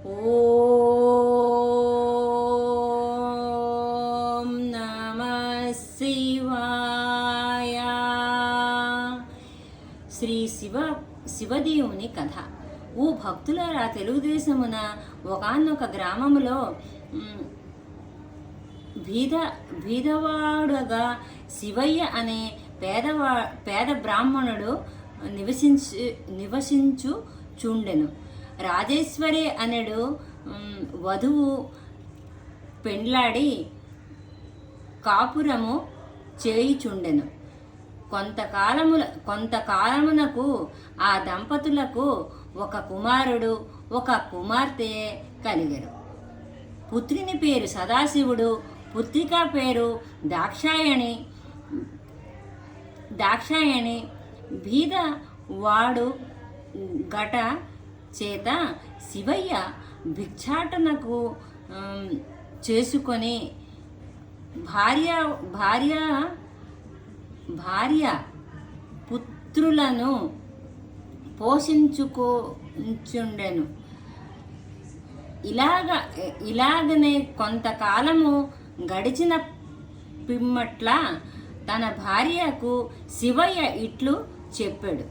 ఓం నమః శివాయ. శ్రీ శివదేవుని కథ. ఓ భక్తులారా, తెలుగుదేశమున ఒకానొక గ్రామములో బీదవాడుగా శివయ్య అనే పేద బ్రాహ్మణుడు నివసించుచుండెను. రాజేశ్వరి అనెడు వధువు పెండ్లాడి కాపురము చేయుచుండెను. కొంతకాలమునకు ఆ దంపతులకు ఒక కుమారుడు ఒక కుమార్తె కలిగరు. పుత్రిని పేరు సదాశివుడు, పుత్రిక పేరు దాక్షాయణి. బీద వాడు గట చేత శివయ్య భిక్షాటనకు చేసుకొని భార్య పుత్రులను పోషించుకొంచుండెను. ఇలాగనే కొంతకాలము గడిచిన పిమ్మట్ల తన భార్యకు శివయ్య ఇట్లు చెప్పాడు: